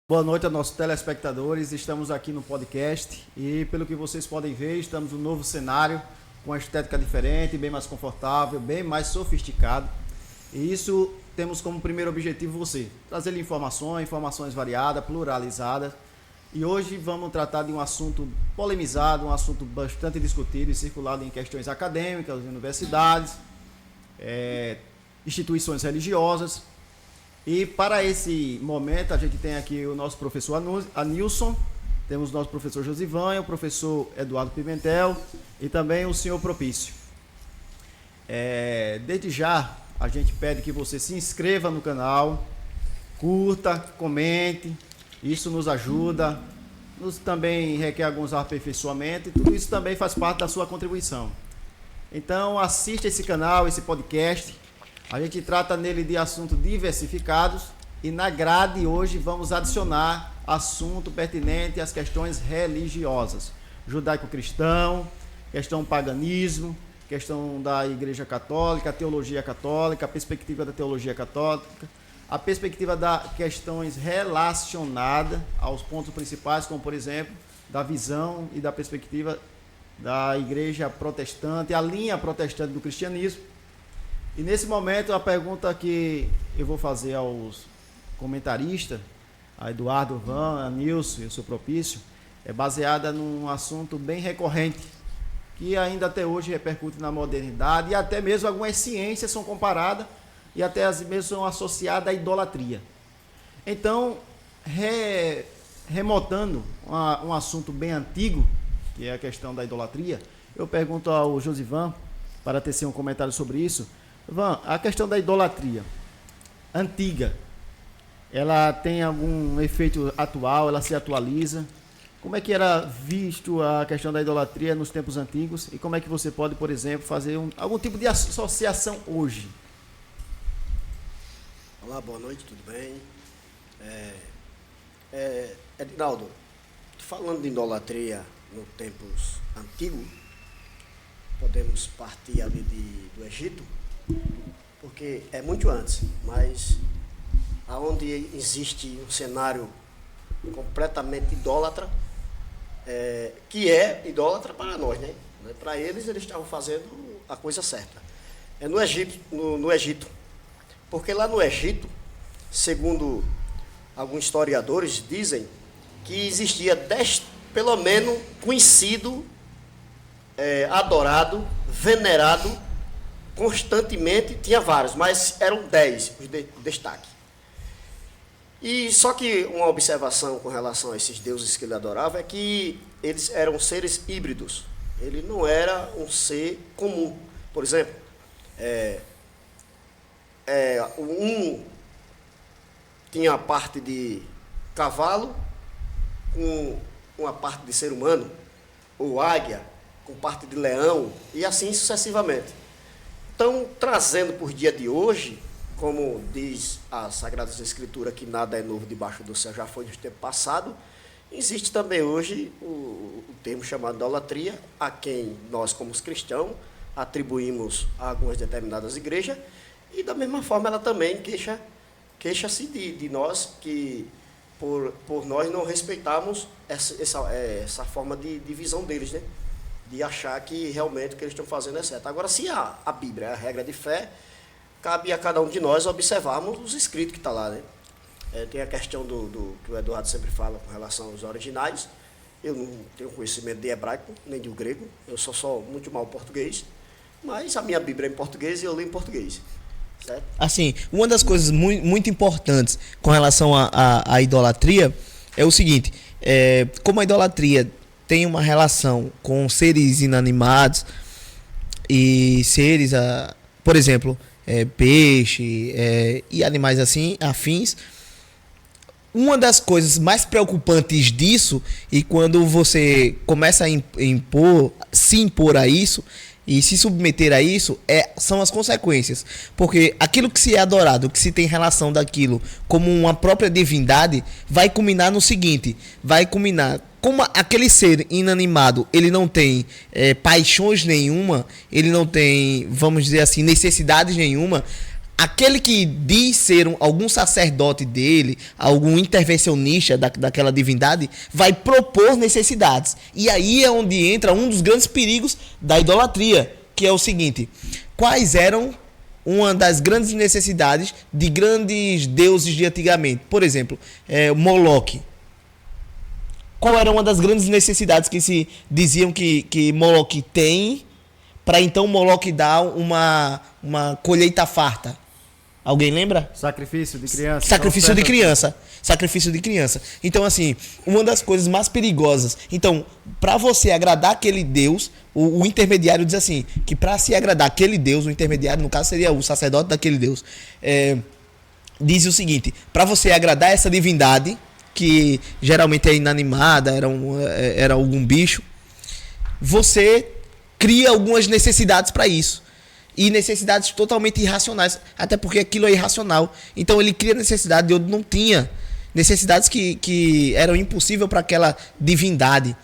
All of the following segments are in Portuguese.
Boa noite a nossos telespectadores, estamos aqui no podcast e pelo que vocês podem ver, estamos num novo cenário, com uma estética diferente, bem mais confortável, bem mais sofisticado. E isso temos como primeiro objetivo você, trazer informações variadas, pluralizadas. E hoje vamos tratar de um assunto polemizado, um assunto bastante discutido e circulado em questões acadêmicas, universidades, instituições religiosas. E para esse momento a gente tem aqui o nosso professor Anilson, temos o nosso professor Josivan, o professor Eduardo Pimentel e também o senhor Propício. Desde já a gente pede que você se inscreva no canal, curta, comente, isso nos ajuda, nos também requer alguns aperfeiçoamentos e tudo isso também faz parte da sua contribuição. Então assista esse canal, esse podcast. A gente trata nele de assuntos diversificados e na grade hoje vamos adicionar assunto pertinente às questões religiosas. Judaico-cristão, questão paganismo, questão da Igreja Católica, teologia católica, a perspectiva da teologia católica, a perspectiva das questões relacionadas aos pontos principais, como por exemplo, da visão e da perspectiva da Igreja protestante, a linha protestante do cristianismo. E nesse momento a pergunta que eu vou fazer aos comentaristas, a Eduardo, Van, a Nilson e o seu Propício, é baseada num assunto bem recorrente, que ainda até hoje repercute na modernidade e até mesmo algumas ciências são comparadas e até as mesmas são associadas à idolatria. Então, remotando um assunto bem antigo, que é a questão da idolatria, eu pergunto ao Josivan, para tecer um comentário sobre isso. Van, a questão da idolatria antiga, ela tem algum efeito atual, ela se atualiza? Como é que era visto a questão da idolatria nos tempos antigos e como é que você pode, por exemplo, fazer algum tipo de associação hoje? Olá, boa noite, tudo bem? Edinaldo, falando de idolatria nos tempos antigos, podemos partir ali do Egito, porque é muito antes, mas aonde existe um cenário completamente idólatra, que é idólatra para nós, né? Para eles estavam fazendo a coisa certa. É no Egito, porque lá no Egito, segundo alguns historiadores dizem que existia 10, pelo menos, conhecido, adorado, venerado constantemente, tinha vários, mas eram 10 os destaque. E só que uma observação com relação a esses deuses que ele adorava é que eles eram seres híbridos. Ele não era um ser comum. Por exemplo, um tinha a parte de cavalo com uma parte de ser humano, ou águia com parte de leão, e assim sucessivamente. Então, trazendo por dia de hoje, como diz as Sagradas Escrituras, que nada é novo debaixo do céu, já foi no tempo passado, existe também hoje o termo chamado idolatria, a quem nós, como os cristãos, atribuímos a algumas determinadas igrejas, e da mesma forma ela também queixa-se de nós, que por nós não respeitarmos essa forma de visão deles, né? De achar que realmente o que eles estão fazendo é certo. Agora, se a Bíblia é a regra de fé, cabe a cada um de nós observarmos os escritos que estão lá, né? Tem a questão do que o Eduardo sempre fala com relação aos originais. Eu não tenho conhecimento de hebraico, nem de grego, eu sou muito mal português, mas a minha Bíblia é em português e eu leio em português. Certo? Assim, uma das coisas muito importantes com relação à idolatria é o seguinte, como a idolatria tem uma relação com seres inanimados e seres, por exemplo, peixe e animais assim, afins. Uma das coisas mais preocupantes disso, e quando você começa a se impor a isso e se submeter a isso, são as consequências. Porque aquilo que se é adorado, que se tem relação daquilo como uma própria divindade, vai culminar no seguinte, como aquele ser inanimado, ele não tem paixões nenhuma, ele não tem, vamos dizer assim, necessidades nenhuma, aquele que diz ser algum sacerdote dele, algum intervencionista daquela divindade, vai propor necessidades. E aí é onde entra um dos grandes perigos da idolatria, que é o seguinte: quais eram uma das grandes necessidades de grandes deuses de antigamente? Por exemplo, Moloque. Qual era uma das grandes necessidades que se diziam que Moloque tem, para então Moloque dar uma colheita farta? Alguém lembra? Sacrifício de criança. Sacrifício de criança. Sacrifício de criança. Então, assim, uma das coisas mais perigosas. Então, para você agradar aquele Deus, o intermediário diz assim, que para se agradar aquele Deus, o intermediário, no caso, seria o sacerdote daquele Deus, diz o seguinte: para você agradar essa divindade, que geralmente é inanimada, era algum bicho, você cria algumas necessidades para isso. E necessidades totalmente irracionais, até porque aquilo é irracional. Então ele cria necessidade de onde não tinha. Necessidades que eram impossíveis para aquela divindade,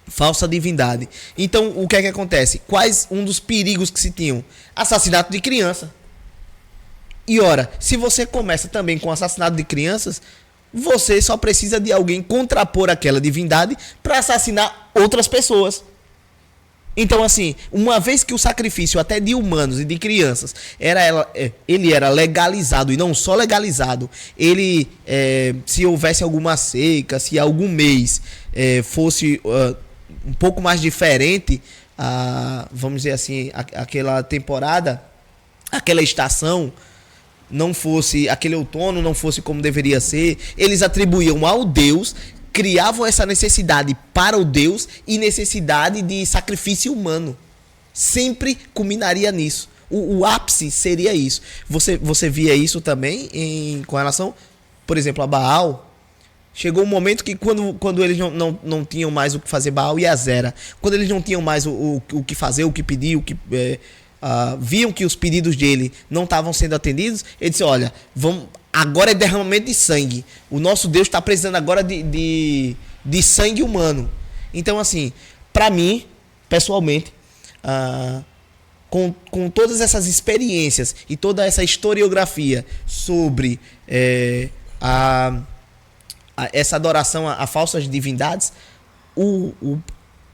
falsa divindade. Então o que é que acontece? Quais um dos perigos que se tinham? Assassinato de criança. E ora, se você começa também com assassinato de crianças, você só precisa de alguém contrapor aquela divindade para assassinar outras pessoas. Então, assim, uma vez que o sacrifício até de humanos e de crianças ele era legalizado, e não só legalizado, ele, se houvesse alguma seca, se algum mês fosse um pouco mais diferente, vamos dizer assim, aquela temporada, aquela estação, não fosse, aquele outono não fosse como deveria ser, eles atribuíam ao Deus, criavam essa necessidade para o Deus e necessidade de sacrifício humano. Sempre culminaria nisso. O ápice seria isso. Você via isso também com relação, por exemplo, a Baal. Chegou um momento que quando eles não tinham mais o que fazer, Baal e Azera, quando eles não tinham mais o que fazer, o que pedir, viam que os pedidos dele não estavam sendo atendidos, ele disse: olha, agora é derramamento de sangue. O nosso Deus está precisando agora de sangue humano. Então, assim, para mim, pessoalmente, com todas essas experiências e toda essa historiografia sobre essa adoração a falsas divindades,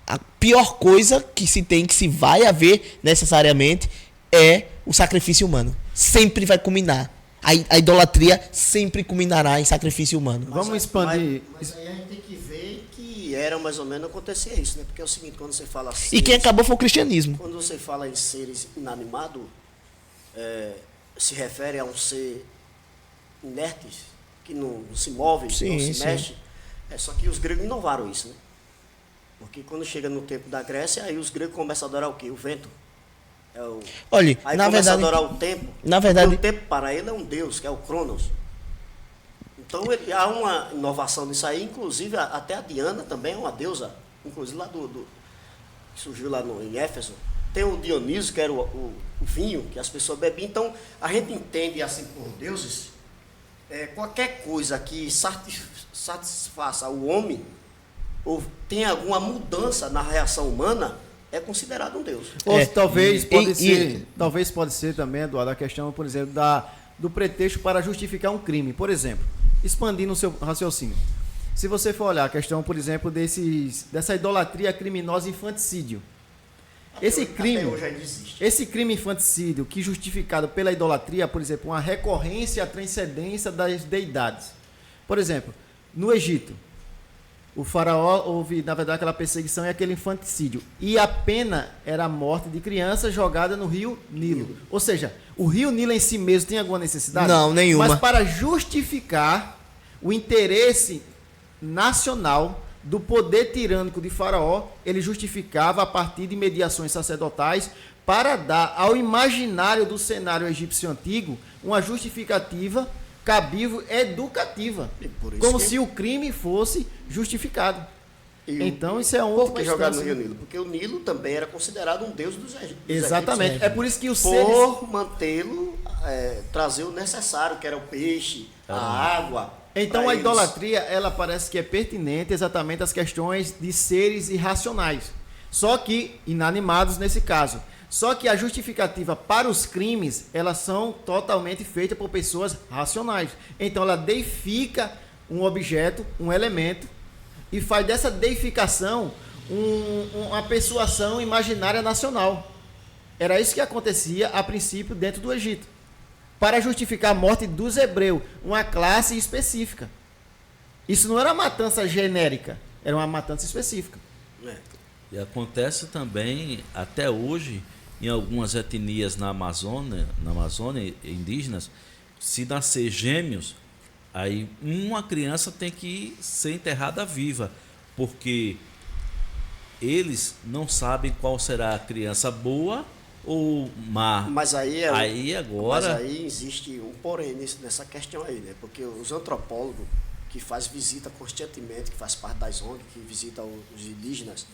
a pior coisa que se vai haver necessariamente é o sacrifício humano. Sempre vai culminar. A idolatria sempre culminará em sacrifício humano. Vamos expandir. Mas aí a gente tem que ver que era mais ou menos acontecer isso, né? Porque é o seguinte, quando você fala E quem acabou foi o cristianismo. Quando você fala em seres inanimados, se refere a um ser inerte, que não se move, não se mexe. Só que os gregos inovaram isso, né? Porque quando chega no tempo da Grécia, aí os gregos começam a adorar o quê? O vento. Olha, aí na começa verdade, a adorar o tempo. Na verdade, o tempo para ele é um deus, que é o Cronos. Então há uma inovação nisso aí, inclusive até a Diana também é uma deusa, inclusive lá que surgiu lá em Éfeso. Tem o Dionísio, que era o vinho que as pessoas bebiam. Então a gente entende assim por deuses, qualquer coisa que satisfaça o homem ou tenha alguma mudança na reação humana, é considerado um deus. Talvez pode ser também, Eduardo, a questão, por exemplo, do pretexto para justificar um crime. Por exemplo, expandindo o seu raciocínio. Se você for olhar a questão, por exemplo, dessa idolatria criminosa infanticídio. Esse crime infanticídio, que justificado pela idolatria, por exemplo, uma recorrência à transcendência das deidades. Por exemplo, no Egito, o faraó houve, na verdade, aquela perseguição e aquele infanticídio. E a pena era a morte de criança jogada no rio Nilo. Ou seja, o rio Nilo em si mesmo tem alguma necessidade? Não, nenhuma. Mas para justificar o interesse nacional do poder tirânico de faraó, ele justificava a partir de mediações sacerdotais para dar ao imaginário do cenário egípcio antigo uma justificativa cabível educativa, como se o crime fosse justificado. Então isso é Por que jogar no Rio Nilo? Porque o Nilo também era considerado um deus dos egípcios. Exatamente. É por isso que os seres... mantê-lo, trazer o necessário, que era o peixe, a água. Então a idolatria, ela parece que é pertinente exatamente às questões de seres irracionais. Só que inanimados nesse caso. Só que a justificativa para os crimes, elas são totalmente feitas por pessoas racionais. Então ela deifica um objeto, um elemento, e faz dessa deificação uma persuasão imaginária nacional. Era isso que acontecia a princípio dentro do Egito, para justificar a morte dos hebreus, uma classe específica. Isso não era uma matança genérica, era uma matança específica. E acontece também, até hoje, em algumas etnias na Amazônia indígenas, se nascer gêmeos, aí uma criança tem que ser enterrada viva, porque eles não sabem qual será a criança boa ou má. Mas aí agora... Mas aí existe um porém nessa questão aí, né? Porque os antropólogos que faz visita constantemente, que faz parte das ONG, que visita os indígenas,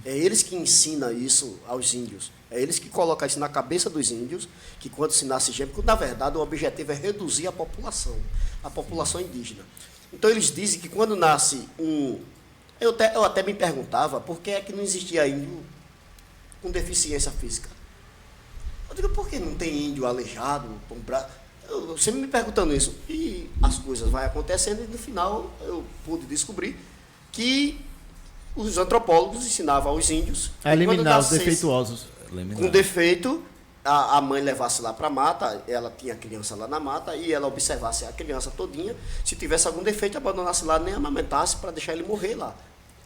é eles que ensinam isso aos índios. É eles que colocam isso na cabeça dos índios, que quando se nasce gêmeo, na verdade o objetivo é reduzir a população indígena. Então eles dizem que quando nasce um... Eu até me perguntava por que é que não existia índio com deficiência física. Eu digo, por que não tem índio aleijado, com braço? Eu sempre me perguntando isso. E as coisas vão acontecendo e no final eu pude descobrir que os antropólogos ensinavam aos índios a eliminar os defeituosos. Com defeito, a mãe levasse lá para a mata, ela tinha a criança lá na mata e ela observasse a criança todinha. Se tivesse algum defeito, abandonasse lá, nem amamentasse para deixar ele morrer lá.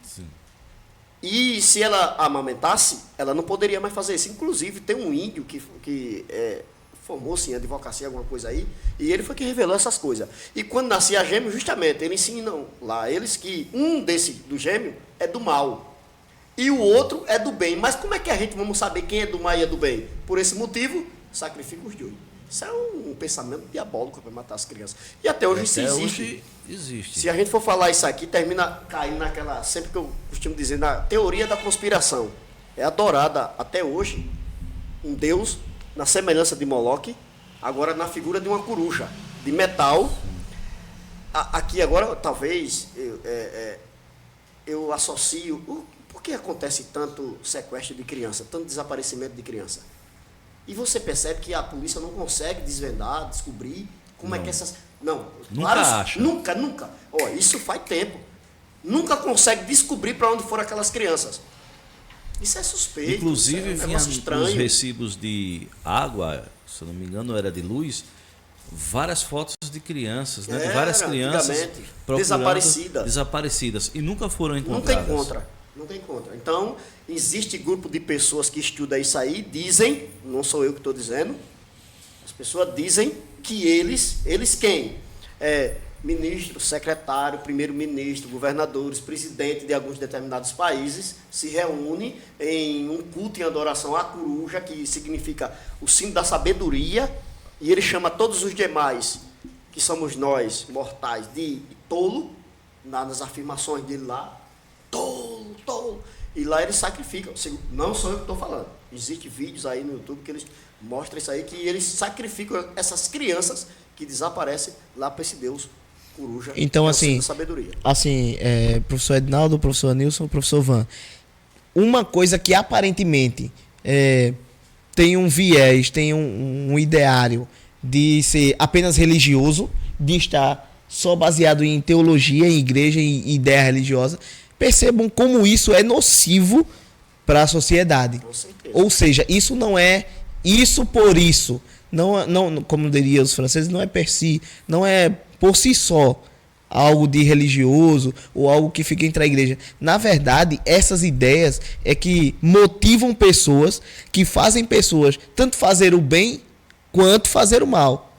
Sim. E se ela amamentasse, ela não poderia mais fazer isso. Inclusive, tem um índio que formou-se em advocacia, alguma coisa aí, e ele foi que revelou essas coisas. E quando nascia gêmeo, justamente, eles ensinam lá, eles que um do gêmeo é do mal, e o outro é do bem. Mas como é que a gente vamos saber quem é do mal e é do bem? Por esse motivo, sacrifica os dois. Isso é um pensamento diabólico para matar as crianças. E até hoje isso existe. Se a gente for falar isso aqui, termina caindo naquela, sempre que eu costumo dizer, na teoria da conspiração. É adorada até hoje um deus na semelhança de Moloque, agora na figura de uma coruja, de metal. Aqui agora, talvez, eu associo... Por que acontece tanto sequestro de criança, tanto desaparecimento de criança? E você percebe que a polícia não consegue desvendar, descobrir como é que essas... Não, nunca acha. Nunca. Ó, isso faz tempo. Nunca consegue descobrir para onde foram aquelas crianças. Isso é suspeito. Inclusive, vinha nos recibos de água, se eu não me engano, era de luz, várias fotos de crianças, né? De várias crianças desaparecidas. E nunca foram encontradas. Nunca encontra. Então, existe grupo de pessoas que estudam isso aí, dizem, não sou eu que estou dizendo, as pessoas dizem que eles quem? Ministro, secretário, primeiro-ministro, governadores, presidente de alguns determinados países se reúnem em um culto em adoração à coruja, que significa o símbolo da sabedoria, e ele chama todos os demais, que somos nós, mortais, de tolo, nas afirmações dele lá, tolo, e lá eles sacrificam. Não sou eu que estou falando, existem vídeos aí no YouTube que eles mostram isso aí, que eles sacrificam essas crianças que desaparecem lá para esse Deus coruja. Então, assim, sabedoria. Professor Ednaldo, professor Nilson, professor Van, uma coisa que aparentemente tem um viés, tem um ideário de ser apenas religioso, de estar só baseado em teologia, em igreja, em ideia religiosa, percebam como isso é nocivo para a sociedade. Com certeza. Ou seja, isso não é isso por isso. Não, como diriam os franceses, não é per si, não é por si só algo de religioso ou algo que fica entre a igreja. Na verdade, essas ideias é que motivam pessoas, que fazem pessoas tanto fazer o bem quanto fazer o mal.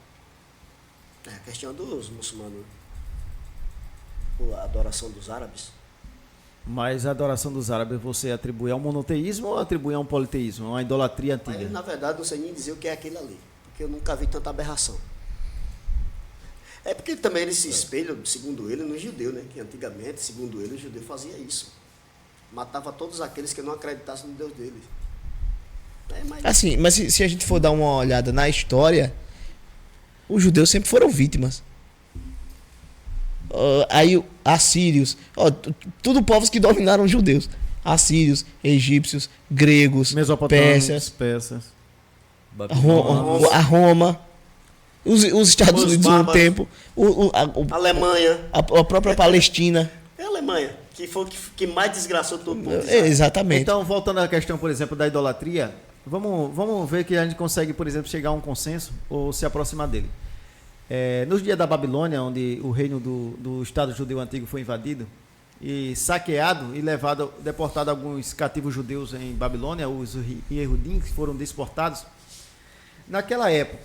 É a questão dos muçulmanos, a adoração dos árabes. Mas a adoração dos árabes você atribui ao monoteísmo ou atribui a um politeísmo, a uma idolatria antiga? Mas, na verdade, não sei nem dizer o que é aquilo ali, porque eu nunca vi tanta aberração. É porque também eles se espelham, segundo ele, no judeu, né? Que antigamente, segundo ele, o judeu fazia isso. Matava todos aqueles que não acreditassem no Deus deles. Assim, mas se a gente for dar uma olhada na história, os judeus sempre foram vítimas. Aí assírios, tudo povos que dominaram os judeus. assírios, egípcios, gregos, Mesopotâmios, persas, persas. a Roma, os Estados Os Unidos no bárbaros. tempo, Alemanha. a própria Palestina. É a Alemanha, que foi o que mais desgraçou todo mundo. Exatamente. Então, voltando à questão, por exemplo, da idolatria, vamos ver que a gente consegue, por exemplo, chegar a um consenso ou se aproximar dele. Nos dias da Babilônia, onde o reino do Estado judeu antigo foi invadido e saqueado e deportado alguns cativos judeus em Babilônia, os Yehudim, que foram deportados, naquela época,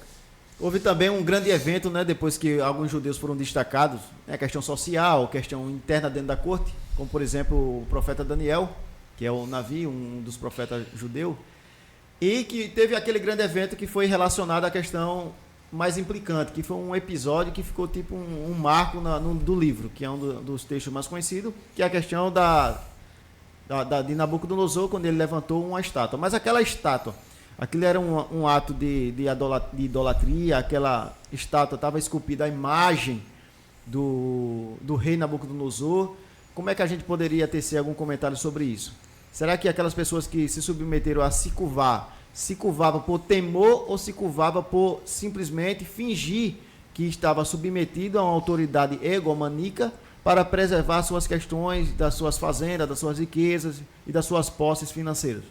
houve também um grande evento, né, depois que alguns judeus foram destacados, né, questão social, questão interna dentro da corte, como por exemplo o profeta Daniel, que é o Navi, um dos profetas judeus, e que teve aquele grande evento que foi relacionado à questão mais implicante, que foi um episódio que ficou tipo um marco do livro, que é um dos textos mais conhecidos, que é a questão de Nabucodonosor, quando ele levantou uma estátua. Mas aquela estátua, aquilo era um ato de idolatria, aquela estátua estava esculpida a imagem do rei Nabucodonosor. Como é que a gente poderia tecer algum comentário sobre isso? Será que aquelas pessoas que se submeteram a se curvavam por temor ou se curvavam por simplesmente fingir que estava submetido a uma autoridade egomaníaca para preservar suas questões, das suas fazendas, das suas riquezas e das suas posses financeiras?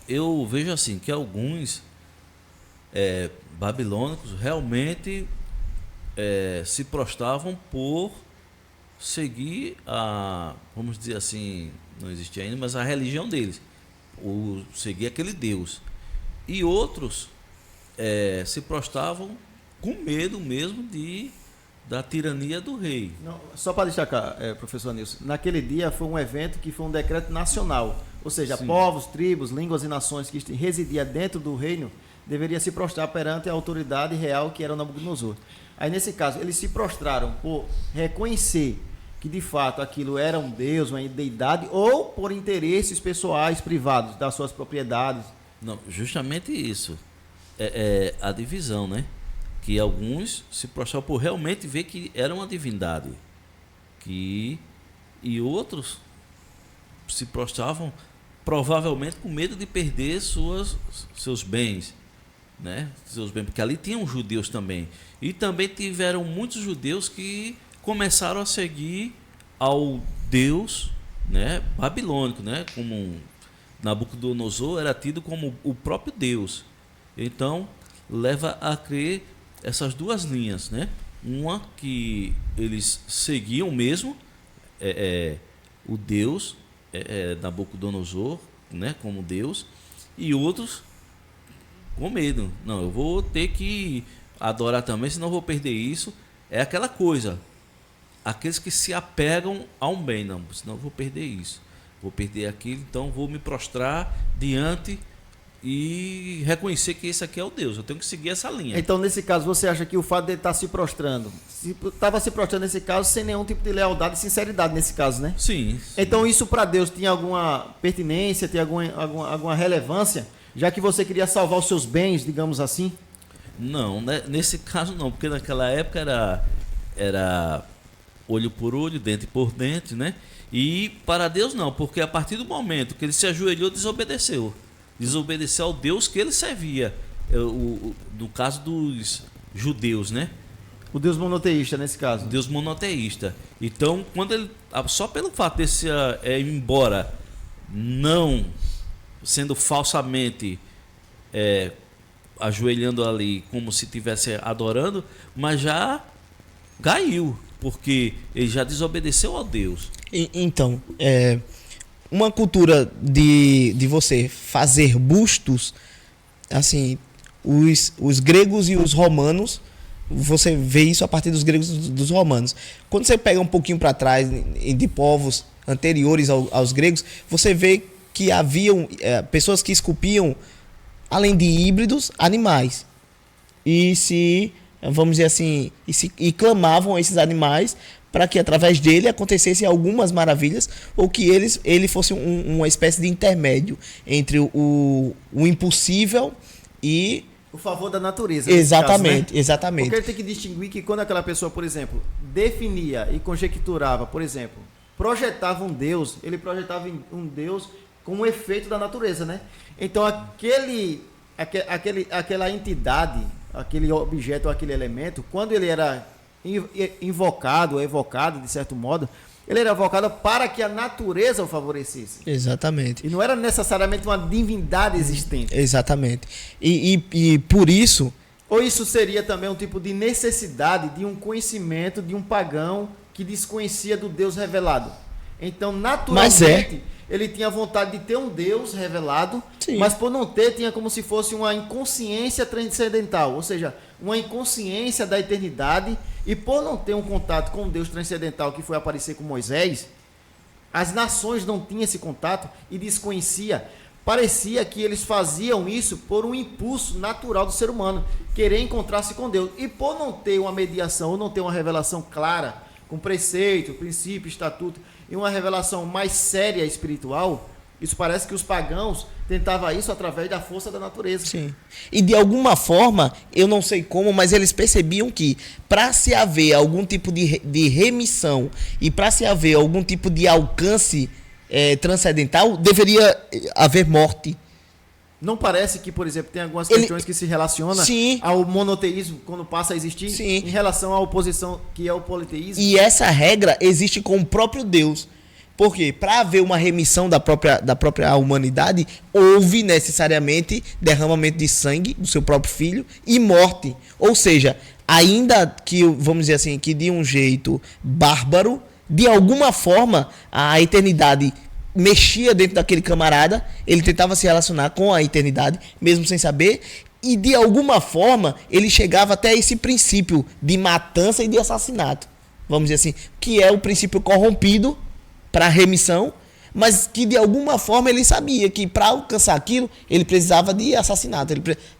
Eu vejo assim que alguns babilônicos realmente se prostravam por seguir vamos dizer assim, não existia ainda, mas a religião deles, seguir aquele Deus. E outros se prostravam com medo mesmo da tirania do rei. Não, só para destacar, professor Nilson, naquele dia foi um evento que foi um decreto nacional, ou seja, Sim. povos, tribos, línguas e nações que residiam dentro do reino deveriam se prostrar perante a autoridade real que era o Nabucodonosor. Aí nesse caso, eles se prostraram por reconhecer que de fato aquilo era um deus, uma deidade, ou por interesses pessoais, privados, das suas propriedades. Não, justamente isso. A divisão, né? Que alguns se prostravam por realmente ver que era uma divindade. E outros se prostravam provavelmente com medo de perder seus bens, né? Seus bens, porque ali tinham judeus também. E também tiveram muitos judeus que começaram a seguir ao Deus, né, babilônico, né? Como Nabucodonosor era tido como o próprio Deus. Então, leva a crer essas duas linhas, né? Uma que eles seguiam mesmo o Deus Nabucodonosor, né, como Deus, e outros com medo. Não, eu vou ter que adorar também, senão eu vou perder isso. É aquela coisa, aqueles que se apegam a um bem, não, senão eu vou perder isso, vou perder aquilo, então vou me prostrar diante e reconhecer que esse aqui é o Deus, eu tenho que seguir essa linha. Então, nesse caso, você acha que o fato de ele estar se prostrando, estava se prostrando nesse caso sem nenhum tipo de lealdade e sinceridade nesse caso, né? Sim. Então, isso para Deus tinha alguma pertinência, tinha alguma relevância, já que você queria salvar os seus bens, digamos assim? Não, né? Nesse caso não, porque naquela época era olho por olho, dente por dente, né? E para Deus não, porque a partir do momento que ele se ajoelhou, desobedeceu ao Deus que ele servia, no caso dos judeus, né? O Deus monoteísta, nesse caso. Deus monoteísta. Então, quando ele, só pelo fato de se embora não sendo falsamente ajoelhando ali como se estivesse adorando, mas já caiu, porque ele já desobedeceu a Deus. Então, uma cultura de você fazer bustos, assim, os gregos e os romanos, você vê isso a partir dos gregos e dos romanos. Quando você pega um pouquinho para trás de povos anteriores aos gregos, você vê que haviam pessoas que esculpiam, além de híbridos, animais. Vamos dizer assim, e clamavam a esses animais para que através dele acontecessem algumas maravilhas, ou que ele fosse uma espécie de intermédio entre o impossível e o favor da natureza. Exatamente, caso, né? exatamente. Porque ele tem que distinguir que quando aquela pessoa, por exemplo, definia e conjecturava, por exemplo, projetava um Deus, ele projetava um Deus com um efeito da natureza, né? Então aquela entidade, aquele objeto, aquele elemento, quando ele era invocado, evocado de certo modo, ele era evocado para que a natureza o favorecesse. Exatamente. E não era necessariamente uma divindade existente. Exatamente. E por isso... Ou isso seria também um tipo de necessidade de um conhecimento de um pagão que desconhecia do Deus revelado. Então, naturalmente, ele tinha vontade de ter um Deus revelado, sim, mas por não ter, tinha como se fosse uma inconsciência transcendental, ou seja, uma inconsciência da eternidade, e por não ter um contato com o Deus transcendental que foi aparecer com Moisés, as nações não tinham esse contato e desconhecia. Parecia que eles faziam isso por um impulso natural do ser humano, querer encontrar-se com Deus. E por não ter uma mediação, ou não ter uma revelação clara, com preceito, princípio, estatuto, e uma revelação mais séria espiritual, isso parece que os pagãos tentavam isso através da força da natureza. Sim. E de alguma forma, eu não sei como, mas eles percebiam que para se haver algum tipo de remissão e para se haver algum tipo de alcance transcendental, deveria haver morte. Não parece que, por exemplo, tem algumas questões que se relacionam, sim, ao monoteísmo, quando passa a existir, sim, em relação à oposição que é o politeísmo? E essa regra existe com o próprio Deus. Por quê? Para haver uma remissão da própria humanidade, houve necessariamente derramamento de sangue do seu próprio filho e morte. Ou seja, ainda que, vamos dizer assim, que de um jeito bárbaro, de alguma forma, a eternidade mexia dentro daquele camarada, ele tentava se relacionar com a eternidade, mesmo sem saber, e de alguma forma ele chegava até esse princípio de matança e de assassinato, vamos dizer assim, que é o princípio corrompido para remissão, mas que de alguma forma ele sabia que para alcançar aquilo, ele precisava de assassinato.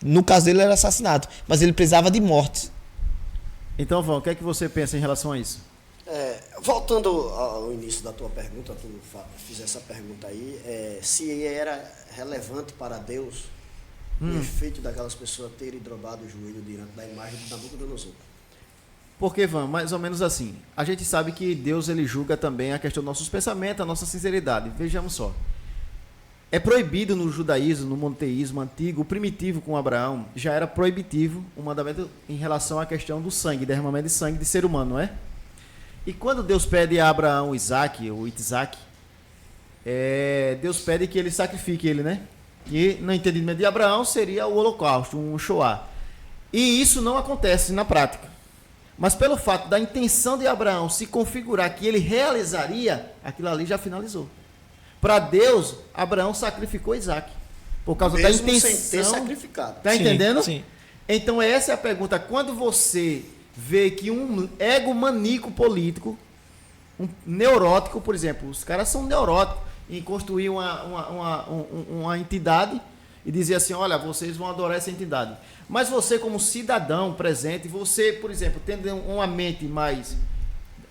No caso dele era assassinato, mas ele precisava de morte. Então, Vão, o que é que você pensa em relação a isso? Voltando ao início da tua pergunta, tu fiz essa pergunta aí, se era relevante para Deus o efeito daquelas pessoas terem dobrado o joelho diante da imagem de Nabucodonosor. Porque, Van, mais ou menos assim, a gente sabe que Deus ele julga também a questão dos nossos pensamentos, a nossa sinceridade. Vejamos só. É proibido no judaísmo, no monoteísmo antigo, o primitivo com Abraão, já era proibitivo o mandamento em relação à questão do sangue, derramamento de sangue de ser humano, não é? E quando Deus pede a Abraão Isaac, ou Isaac, Deus pede que ele sacrifique ele, né? E no entendimento de Abraão seria o holocausto, um Shoah. E isso não acontece na prática. Mas pelo fato da intenção de Abraão se configurar que ele realizaria, aquilo ali já finalizou. Para Deus, Abraão sacrificou Isaac. Por causa da intenção. Sem ter sacrificado. Está entendendo? Sim. Então essa é a pergunta. Quando você vê que um egomaníaco político, um neurótico, por exemplo, os caras são neuróticos em construir uma entidade e dizer assim, olha, vocês vão adorar essa entidade. Mas você, como cidadão presente, você, por exemplo, tendo uma mente mais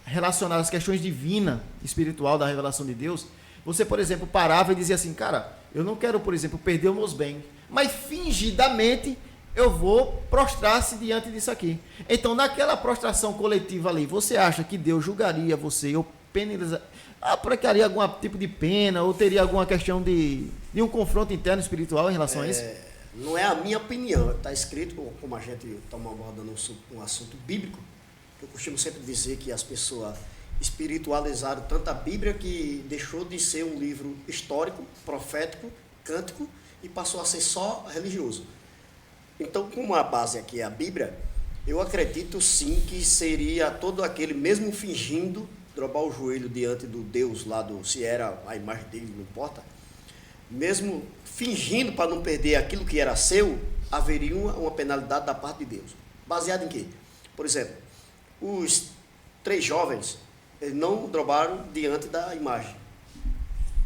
relacionada às questões divinas, espiritual, da revelação de Deus, você, por exemplo, parava e dizia assim, cara, eu não quero, por exemplo, perder os meus bens, mas fingidamente eu vou prostrar-se diante disso aqui. Então, naquela prostração coletiva ali, você acha que Deus julgaria você ou penalizaria, aplicaria algum tipo de pena ou teria alguma questão de um confronto interno espiritual em relação a isso? Não é a minha opinião, está escrito, como a gente está abordando um assunto bíblico, eu costumo sempre dizer que as pessoas espiritualizaram tanto a Bíblia que deixou de ser um livro histórico, profético, cântico e passou a ser só religioso. Então, como a base aqui é a Bíblia, eu acredito sim que seria todo aquele, mesmo fingindo, dobrar o joelho diante do Deus lá, se era a imagem dele, não importa, mesmo fingindo para não perder aquilo que era seu, haveria uma penalidade da parte de Deus. Baseado em quê? Por exemplo, os 3 jovens, eles não dobraram diante da imagem.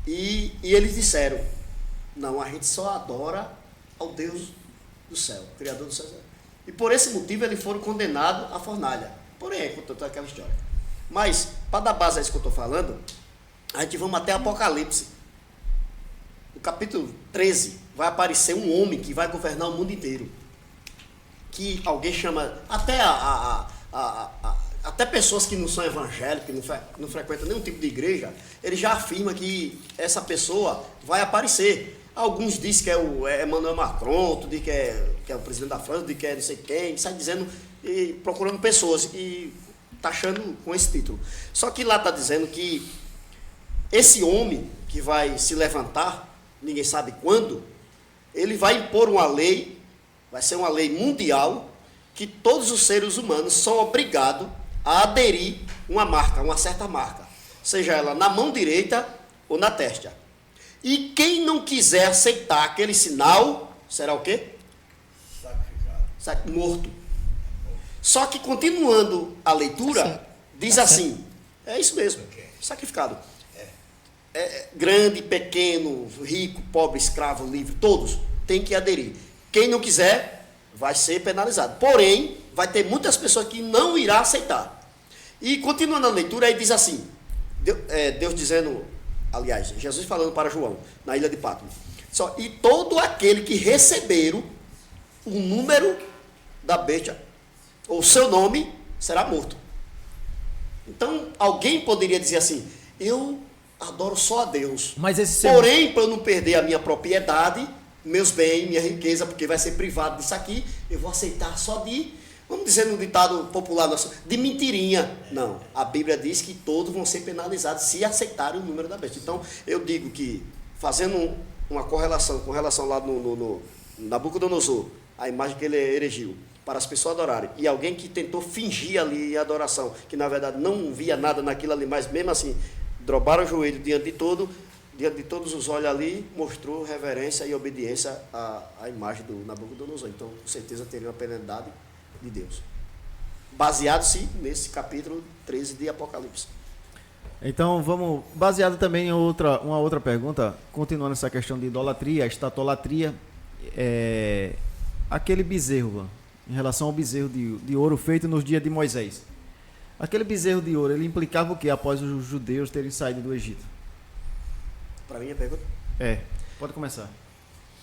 E eles disseram, não, a gente só adora ao Deus do céu, Criador do céu. E por esse motivo eles foram condenados à fornalha. Porém, contou aquela história. Mas, para dar base a isso que eu estou falando, a gente vamos até Apocalipse. No capítulo 13, vai aparecer um homem que vai governar o mundo inteiro. Que alguém chama, até a até pessoas que não são evangélicas, que não frequentam nenhum tipo de igreja, ele já afirma que essa pessoa vai aparecer. Alguns dizem que é o Emmanuel Macron, outros dizem que é o presidente da França, dizem que é não sei quem, sai dizendo e procurando pessoas e taxando com esse título. Só que lá está dizendo que esse homem que vai se levantar, ninguém sabe quando, ele vai impor uma lei, vai ser uma lei mundial, que todos os seres humanos são obrigados a aderir uma certa marca, seja ela na mão direita ou na testa. E quem não quiser aceitar aquele sinal, será o quê? Sacrificado. Morto. Só que continuando a leitura, diz assim, é isso mesmo, sacrificado. Grande, pequeno, rico, pobre, escravo, livre, todos têm que aderir. Quem não quiser, vai ser penalizado. Porém, vai ter muitas pessoas que não irá aceitar. E continuando a leitura, aí diz assim, Deus dizendo, aliás, Jesus falando para João, na ilha de Patmos, e todo aquele que receberam o número da besta, ou seu nome, será morto. Então, alguém poderia dizer assim, eu adoro só a Deus. Mas porém, para eu não perder a minha propriedade, meus bens, minha riqueza, porque vai ser privado disso aqui, eu vou aceitar só de, vamos dizer no ditado popular nosso, de mentirinha. Não, a Bíblia diz que todos vão ser penalizados se aceitarem o número da besta. Então, eu digo que, fazendo uma correlação com relação lá no Nabucodonosor, a imagem que ele erigiu, para as pessoas adorarem, e alguém que tentou fingir ali a adoração, que na verdade não via nada naquilo ali, mas mesmo assim, drobaram o joelho diante de todos os olhos ali, mostrou reverência e obediência à imagem do Nabucodonosor. Então, com certeza, teria uma penalidade de Deus. Baseado-se nesse capítulo 13 de Apocalipse. Então, vamos, baseado também em uma outra pergunta, continuando essa questão de idolatria, estatolatria, aquele bezerro, em relação ao bezerro de ouro feito nos dias de Moisés. Aquele bezerro de ouro, ele implicava o quê após os judeus terem saído do Egito? Para mim, a pergunta? Pode começar.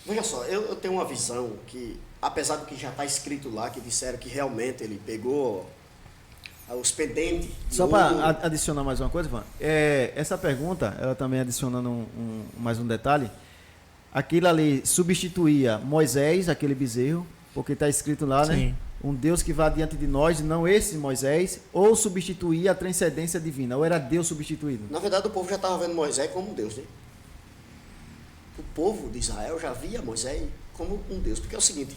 Veja só, eu tenho uma visão que, apesar do que já está escrito lá, que disseram que realmente ele pegou os pendentes. Só para adicionar mais uma coisa, Ivan, essa pergunta, ela também adicionando mais um detalhe, aquilo ali substituía Moisés, aquele bezerro, porque está escrito lá, Sim. né? Um Deus que vá diante de nós, não esse Moisés, ou substituía a transcendência divina, ou era Deus substituído? Na verdade, o povo já estava vendo Moisés como um Deus, né? O povo de Israel já via Moisés como um Deus, porque é o seguinte,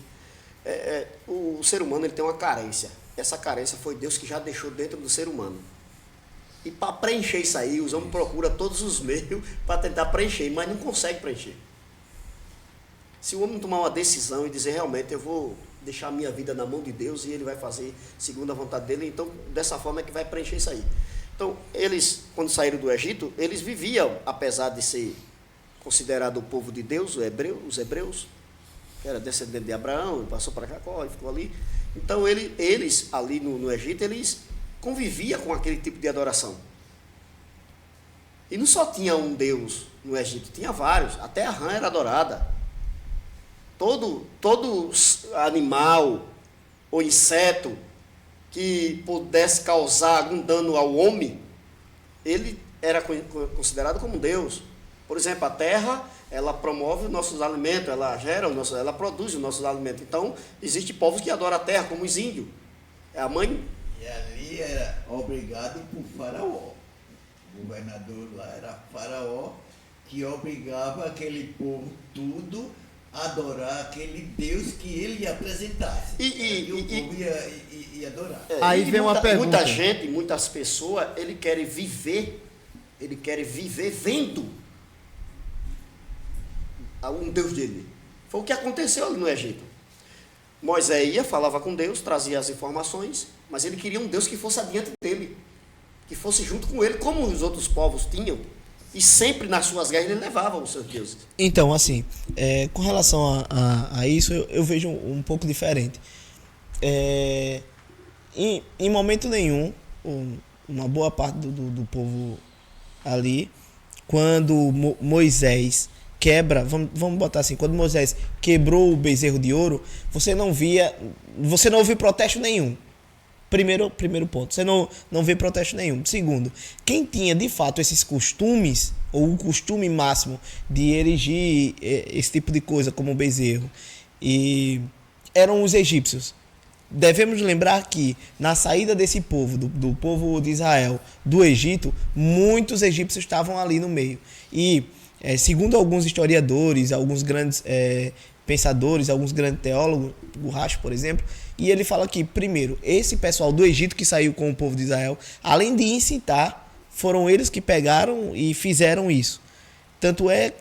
o ser humano ele tem uma carência. Essa carência foi Deus que já deixou dentro do ser humano. E para preencher isso aí, os homens procuram todos os meios para tentar preencher, mas não consegue preencher. Se o homem tomar uma decisão e dizer realmente eu vou deixar a minha vida na mão de Deus e ele vai fazer segundo a vontade dele, então dessa forma é que vai preencher isso aí. Então, eles, quando saíram do Egito, eles viviam, apesar de ser considerado o povo de Deus, os hebreus, que era descendente de Abraão, passou para Jacó e ficou ali. Então, eles ali no Egito, eles conviviam com aquele tipo de adoração. E não só tinha um Deus no Egito, tinha vários, até a rã era adorada. Todo animal ou inseto que pudesse causar algum dano ao homem, ele era considerado como Deus. Por exemplo, a terra, ela promove os nossos alimentos, ela produz os nossos alimentos. Então, existem povos que adoram a terra, como os índios. É a mãe. E ali era obrigado por Faraó. O governador lá era Faraó, que obrigava aquele povo tudo adorar aquele Deus que ele apresentasse. E o povo ia adorar. Aí vem uma pergunta. Muitas pessoas, ele quer viver vendo um Deus dele. Foi o que aconteceu ali no Egito. Moisés ia, falava com Deus, trazia as informações, mas ele queria um Deus que fosse adiante dele, que fosse junto com ele, como os outros povos tinham. E sempre nas suas guerras ele levava os seus deuses. Então, assim, com relação a isso, eu vejo um pouco diferente. Em momento nenhum, uma boa parte do povo ali, quando Moisés quebra, vamos botar assim, quando Moisés quebrou o bezerro de ouro, você não ouviu protesto nenhum. Primeiro ponto, você não vê protesto nenhum. Segundo, quem tinha de fato esses costumes, ou o costume máximo de erigir esse tipo de coisa como o bezerro, e eram os egípcios. Devemos lembrar que na saída desse povo, do povo de Israel, do Egito, muitos egípcios estavam ali no meio. E, segundo alguns historiadores, alguns grandes pensadores, alguns grandes teólogos, o Racho, por exemplo, e ele fala que, primeiro, esse pessoal do Egito que saiu com o povo de Israel, além de incitar, foram eles que pegaram e fizeram isso. Tanto é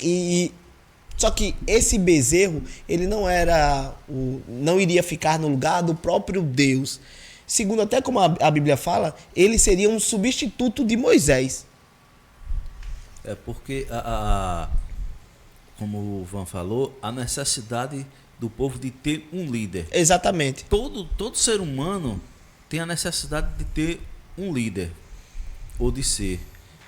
só que esse bezerro, ele não iria ficar no lugar do próprio Deus. Segundo até como a Bíblia fala, ele seria um substituto de Moisés. É porque, como o Van falou, a necessidade do povo de ter um líder. Exatamente. Todo ser humano tem a necessidade de ter um líder, ou de ser.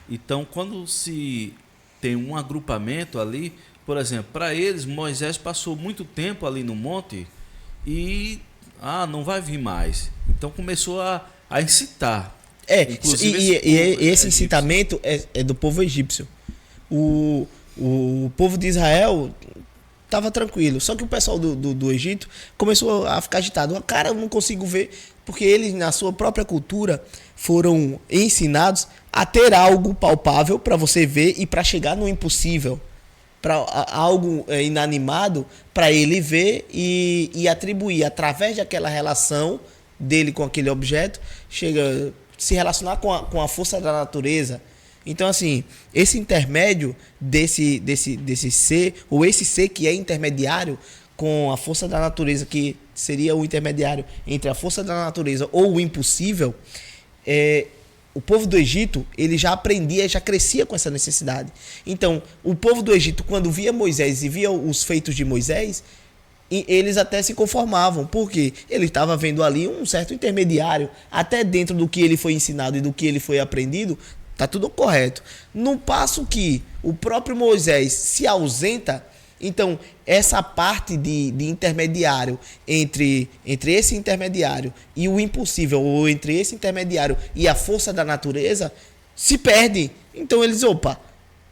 Então, quando se tem um agrupamento ali, por exemplo, para eles, Moisés passou muito tempo ali no monte e não vai vir mais. Então começou a incitar. Esse incitamento é do povo egípcio. O povo de Israel estava tranquilo, só que o pessoal do Egito começou a ficar agitado. Cara, eu não consigo ver, porque eles, na sua própria cultura, foram ensinados a ter algo palpável para você ver e para chegar no impossível, para algo inanimado, para ele ver e atribuir, através daquela relação dele com aquele objeto, se relacionar com a força da natureza. Então, assim, esse intermédio desse ser, ou esse ser que é intermediário com a força da natureza, que seria o intermediário entre a força da natureza ou o impossível, o povo do Egito, ele já aprendia, já crescia com essa necessidade. Então, o povo do Egito, quando via Moisés e via os feitos de Moisés, eles até se conformavam, porque ele estava vendo ali um certo intermediário, até dentro do que ele foi ensinado e do que ele foi aprendido, tá tudo correto. No passo que o próprio Moisés se ausenta, então essa parte de intermediário entre esse intermediário e o impossível, ou entre esse intermediário e a força da natureza, se perde. Então eles,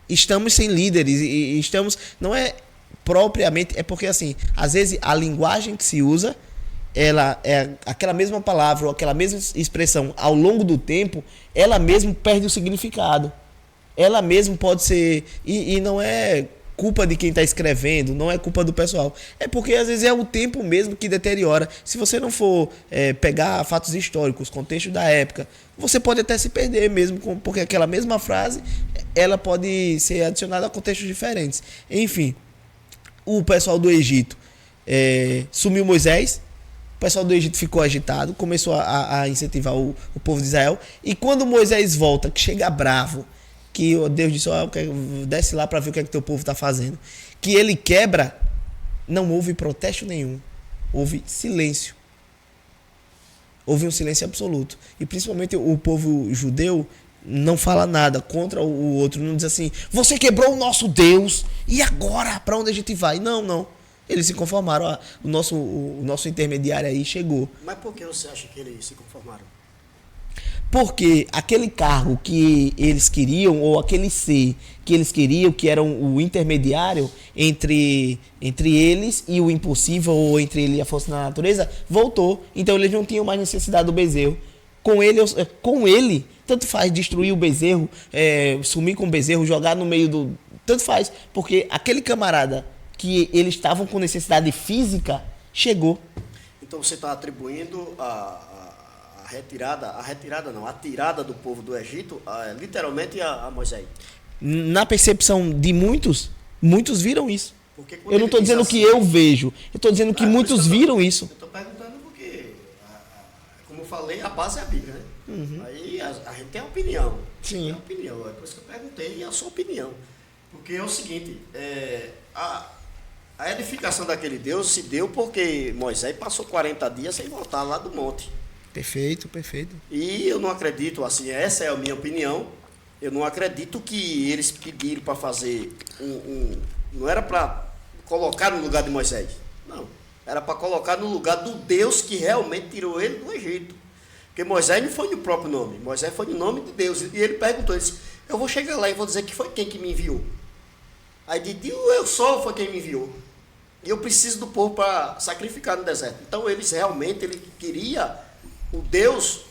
estamos sem líderes, e estamos, não é propriamente, é porque assim, às vezes a linguagem que se usa, ela é aquela mesma palavra ou aquela mesma expressão ao longo do tempo, ela mesmo perde o significado. Ela mesmo pode ser, e não é culpa de quem está escrevendo, não é culpa do pessoal. É porque às vezes é o tempo mesmo que deteriora. Se você não for pegar fatos históricos, contexto da época, você pode até se perder mesmo, porque aquela mesma frase, ela pode ser adicionada a contextos diferentes. Enfim, o pessoal do Egito sumiu Moisés. O pessoal do Egito ficou agitado, começou a incentivar o povo de Israel. E quando Moisés volta, que chega bravo, que Deus disse, desce lá para ver o que é que teu povo está fazendo, que ele quebra, não houve protesto nenhum. Houve silêncio. Houve um silêncio absoluto. E principalmente o povo judeu não fala nada contra o outro. Não diz assim, você quebrou o nosso Deus, e agora? Para onde a gente vai? Não. Eles se conformaram. O nosso intermediário aí chegou. Mas por que você acha que eles se conformaram? Porque aquele cargo que eles queriam, ou aquele ser que eles queriam, que era o intermediário entre eles e o impossível, ou entre ele e a força da natureza, voltou. Então eles não tinham mais necessidade do bezerro. Com ele, tanto faz destruir o bezerro, sumir com o bezerro, jogar no meio do... Tanto faz, porque aquele camarada que eles estavam com necessidade física, chegou. Então você está atribuindo a tirada do povo do Egito, literalmente a Moisés. Na percepção de muitos viram isso. Eu não estou dizendo assim, que eu vejo, eu estou dizendo que muitos viram isso. Eu estou perguntando porque, como eu falei, a base é a Bíblia, né? Uhum. Aí a gente tem a opinião. Sim. Tem a opinião, é por isso que eu perguntei a sua opinião. Porque é o seguinte, a edificação daquele Deus se deu porque Moisés passou 40 dias sem voltar lá do monte. Perfeito. E eu não acredito, assim, essa é a minha opinião, eu não acredito que eles pediram para fazer não era para colocar no lugar de Moisés, não, era para colocar no lugar do Deus que realmente tirou ele do Egito. Porque Moisés não foi no próprio nome, Moisés foi no nome de Deus. E ele perguntou, ele disse, eu vou chegar lá e vou dizer que foi quem que me enviou. Aí ele disse, eu sou, foi quem me enviou. E eu preciso do povo para sacrificar no deserto. Então eles realmente, ele queria o Deus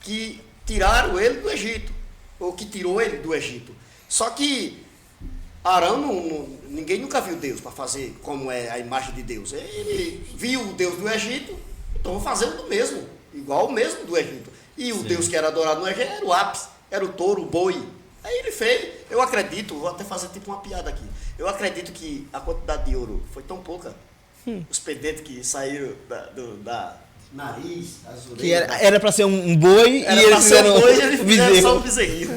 que tiraram ele do Egito, ou que tirou ele do Egito. Só que Arão, ninguém nunca viu Deus para fazer como é a imagem de Deus. Ele viu o Deus do Egito, então vou fazer o mesmo, igual o mesmo do Egito. E o Deus que era adorado no Egito era o ápice, era o touro, o boi. Aí ele fez, eu acredito, vou até fazer tipo uma piada aqui, eu acredito que a quantidade de ouro foi tão pouca, os pendentes que saíram da nariz, as orelhas... Que era pra ser um boi Era e eles pra ser fizeram um boi e eles fizeram só um bezerro. bezerrinho.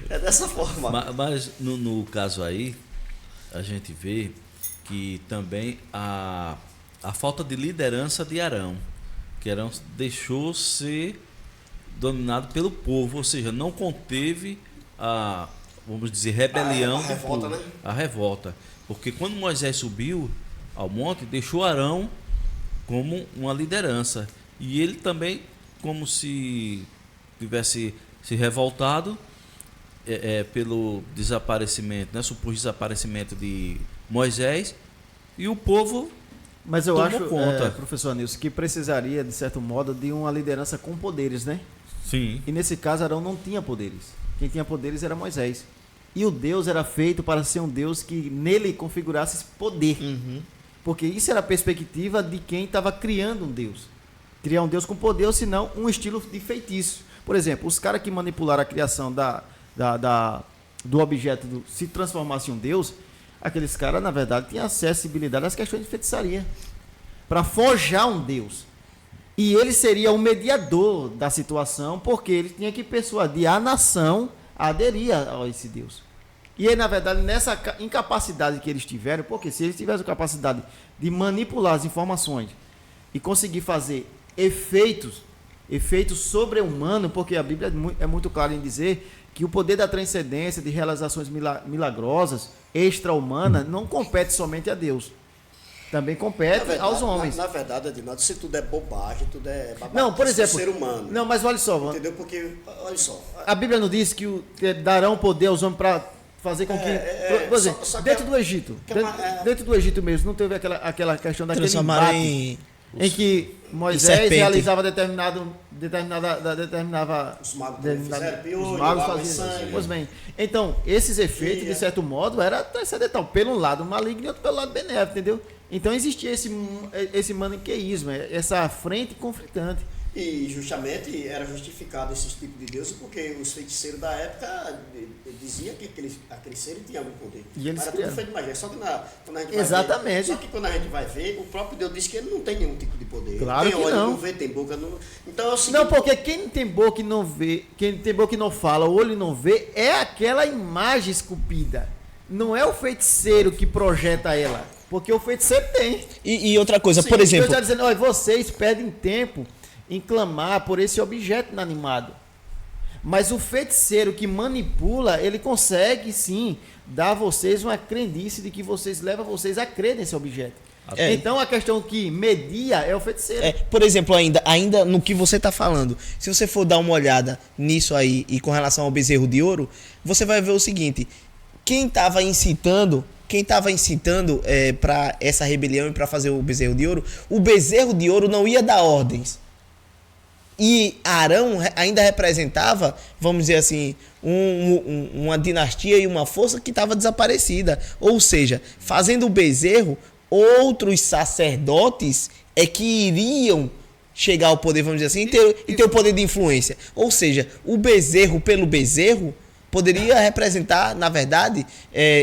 É dessa forma. Mas no caso aí, a gente vê que também a falta de liderança de Arão, que Arão deixou ser dominado pelo povo, ou seja, não conteve a, vamos dizer, rebelião A revolta, do povo, né? a revolta. Porque quando Moisés subiu ao monte, deixou Arão como uma liderança. E ele também, como se tivesse se revoltado pelo desaparecimento, né, suposto desaparecimento de Moisés, e o povo Mas eu tomou acho, conta. professor Nilson, que precisaria, de certo modo, de uma liderança com poderes, né? Sim. E nesse caso, Arão não tinha poderes. Quem tinha poderes era Moisés. E o Deus era feito para ser um Deus que nele configurasse esse poder. Porque isso era a perspectiva de quem estava criando um Deus. Criar um Deus com poder, ou senão um estilo de feitiço. Por exemplo, os caras que manipularam a criação do objeto se transformasse em um Deus, aqueles caras, na verdade, tinham acessibilidade às questões de feitiçaria. Para forjar um Deus. E ele seria o mediador da situação, porque ele tinha que persuadir a nação a aderir a esse Deus. E aí, na verdade, nessa incapacidade que eles tiveram, porque se eles tivessem a capacidade de manipular as informações e conseguir fazer efeitos sobre-humanos, porque a Bíblia é muito clara em dizer que o poder da transcendência, de realizações milagrosas, extra-humanas, não compete somente a Deus. Também compete aos homens. Na verdade, Adinaldo, se tudo é bobagem, tudo é babaquice Não, por exemplo, do ser humano. Não, mas olha só, Entendeu? Porque, olha só. a Bíblia não diz que darão poder aos homens para fazer com que... por exemplo, só que dentro do Egito, dentro do Egito mesmo, não teve aquela questão daquele Transformaram embate em que Moisés serpente. realizava determinava Os magos também fizeram piolho, os magos água e faziam. sangue. Pois bem, então esses efeitos de certo modo era transcendental, pelo lado maligno e outro pelo lado benéfico, entendeu? Então existia esse maniqueísmo, essa frente conflitante. E justamente era justificado esses tipos de deuses porque os feiticeiros da época diziam que aquele ser tinha algum poder. E eles era tudo criaram. feito de magia. Só que quando a gente Exatamente. vai ver, só que quando a gente vai ver, o próprio Deus disse que ele não tem nenhum tipo de poder. Claro Ele tem que olho, não. não vê, tem boca, não... Então é o seguinte, Não, porque quem tem boca e não vê, quem tem boca e não fala, o olho não vê, é aquela imagem esculpida. Não é o feiticeiro que projeta ela, porque o feiticeiro tem. E outra coisa, Sim, por exemplo, Deus está dizendo, olha, vocês perdem tempo em clamar por esse objeto inanimado. Mas o feiticeiro que manipula, ele consegue sim dar a vocês uma crendice de que leva vocês a crer nesse objeto. É. Então a questão que media é o feiticeiro. por exemplo, ainda no que você está falando, se você for dar uma olhada nisso aí e com relação ao bezerro de ouro, você vai ver o seguinte: quem estava incitando para essa rebelião e para fazer o bezerro de ouro não ia dar ordens. E Arão ainda representava, vamos dizer assim, uma dinastia e uma força que estava desaparecida. Ou seja, fazendo o bezerro, outros sacerdotes é que iriam chegar ao poder, vamos dizer assim, e ter o poder de influência. Ou seja, o bezerro pelo bezerro poderia representar, na verdade,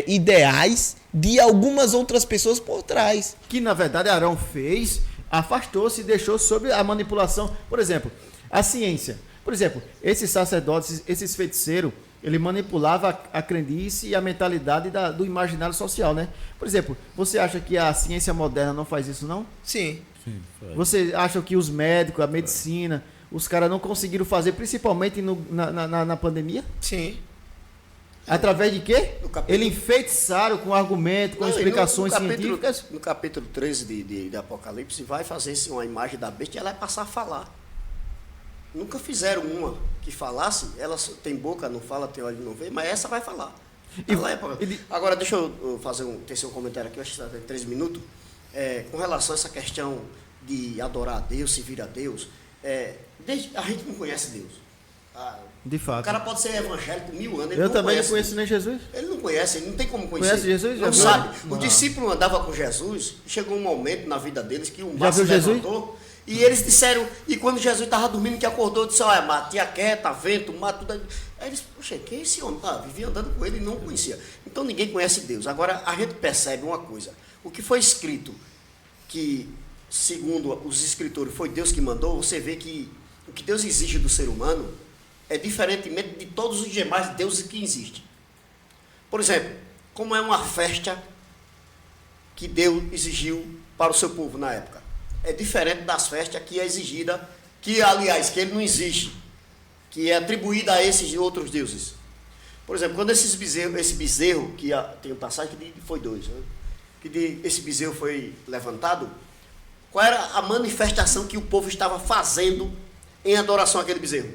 ideais de algumas outras pessoas por trás. Que na verdade Arão fez, afastou-se e deixou sob a manipulação. Por exemplo, a ciência. Por exemplo, esses sacerdotes, esses feiticeiros, ele manipulava a crendice e a mentalidade do imaginário social, né? Por exemplo, você acha que a ciência moderna não faz isso, não? Sim. Você acha que os médicos, a medicina, os caras não conseguiram fazer, principalmente na pandemia? Sim. Através de quê? No capítulo- Ele enfeitiçaram com argumentos, com Não, e explicações no capítulo- científicas. No capítulo 13 de Apocalipse, vai fazer uma imagem da besta e ela vai passar a falar. Nunca fizeram uma que falasse, ela tem boca, não fala, tem olho, não vê, mas essa vai falar. Agora, deixa eu fazer um terceiro comentário aqui, eu acho que tem 3 minutos. Com relação a essa questão de adorar a Deus, servir a Deus, a gente não conhece Deus. De fato. O cara pode ser evangélico 1000 anos, ele Eu não também não conhece conheço nem Jesus. Ele não conhece, ele não tem como conhecer. Conhece Jesus? Não Já sabe. viu? O discípulo andava com Jesus, chegou um momento na vida deles que o Já mar se viu Jesus? levantou, e eles disseram, e quando Jesus estava dormindo, que acordou, disse, olha, mar, tia quieta, vento, mar, tudo. Aí eles, poxa, quem é esse homem? Vivia andando com ele e não conhecia. Então ninguém conhece Deus. Agora, a gente percebe uma coisa, o que foi escrito, que segundo os escritores foi Deus que mandou, você vê que o que Deus exige do ser humano é diferentemente de todos os demais deuses que existem. Por exemplo, como é uma festa que Deus exigiu para o seu povo na época. É diferente das festas que é exigida, que aliás, que ele não existe, que é atribuída a esses outros deuses. Por exemplo, quando esse bezerro, que tem um passagem que foi 2, né? Esse bezerro foi levantado, qual era a manifestação que o povo estava fazendo em adoração àquele bezerro?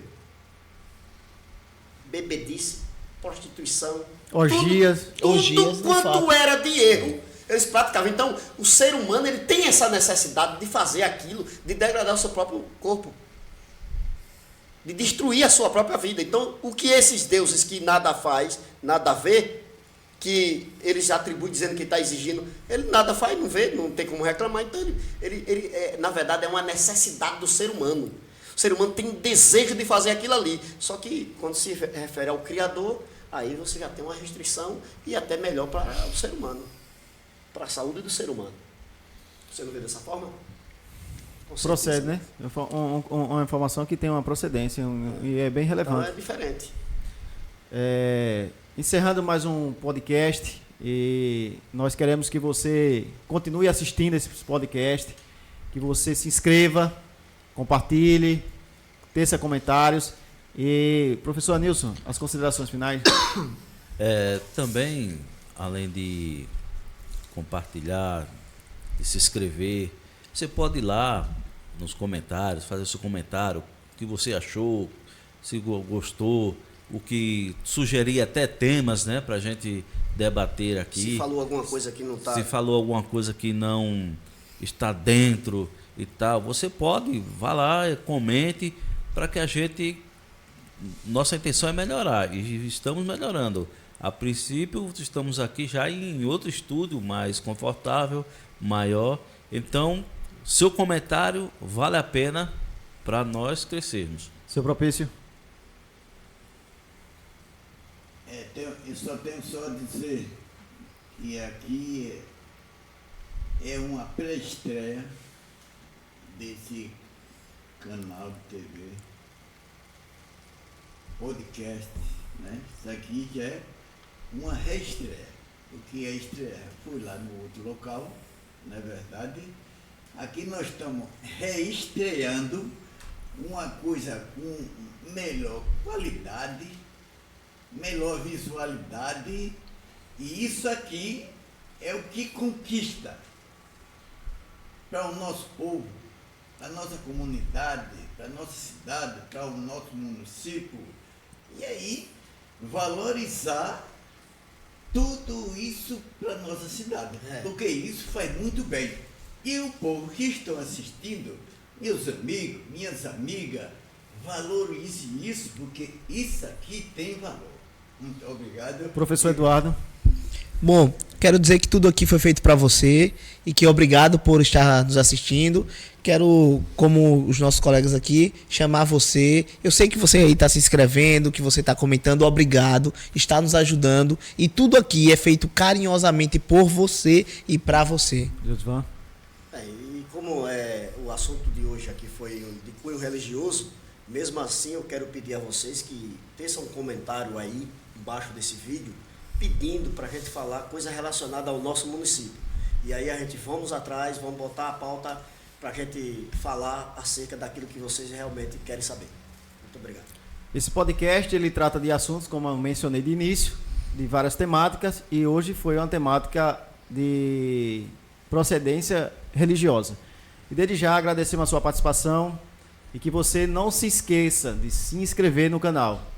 Bebedice, prostituição, Orgias. tudo quanto era de erro, eles praticavam. Então, o ser humano ele tem essa necessidade de fazer aquilo, de degradar o seu próprio corpo, de destruir a sua própria vida. Então, o que esses deuses que nada faz, nada vê, que eles atribuem dizendo que está exigindo, ele nada faz, não vê, não tem como reclamar. Então, na verdade, é uma necessidade do ser humano. O ser humano tem desejo de fazer aquilo ali. Só que, quando se refere ao Criador, aí você já tem uma restrição e até melhor para o ser humano, para a saúde do ser humano. Você não vê dessa forma? Procede, né? Uma informação que tem uma procedência e é bem relevante. Então é diferente. Encerrando mais um podcast, e nós queremos que você continue assistindo esse podcast, que você se inscreva, compartilhe, teça comentários. E, professor Nilson, as considerações finais? Também, além de compartilhar, de se inscrever, você pode ir lá nos comentários, fazer seu comentário, o que você achou, se gostou, o que sugerir até temas, né, para a gente debater aqui. Se falou alguma coisa que não está... Se falou alguma coisa que não está dentro e tal, você pode, vá lá, comente, para que a gente... Nossa intenção é melhorar, e estamos melhorando. A princípio, estamos aqui já em outro estúdio mais confortável, maior. Então, seu comentário vale a pena para nós crescermos. Seu Propício. Eu só tenho só a dizer que aqui é uma pré-estreia desse canal de TV, podcast, né? Isso aqui já é uma reestreia. O que é estreia? Fui lá no outro local, não é verdade? Aqui nós estamos reestreando uma coisa com melhor qualidade, melhor visualidade, e isso aqui é o que conquista para o nosso povo, para a nossa comunidade, para a nossa cidade, para o nosso município, e aí valorizar tudo isso para a nossa cidade, porque isso faz muito bem. E o povo que estão assistindo, meus amigos, minhas amigas, valorize isso, porque isso aqui tem valor. Muito obrigado. Professor Eduardo. Bom, quero dizer que tudo aqui foi feito para você e que obrigado por estar nos assistindo. Quero, como os nossos colegas aqui, chamar você. Eu sei que você aí está se inscrevendo, que você está comentando. Obrigado, está nos ajudando. E tudo aqui é feito carinhosamente por você e para você. Josvan. E como o assunto de hoje aqui foi de cunho religioso, mesmo assim eu quero pedir a vocês que teçam um comentário aí embaixo desse vídeo, pedindo para a gente falar coisa relacionada ao nosso município. E aí a gente vamos atrás, vamos botar a pauta para a gente falar acerca daquilo que vocês realmente querem saber. Muito obrigado. Esse podcast ele trata de assuntos, como eu mencionei de início, de várias temáticas, e hoje foi uma temática de procedência religiosa. E desde já agradecemos a sua participação, E que você não se esqueça de se inscrever no canal.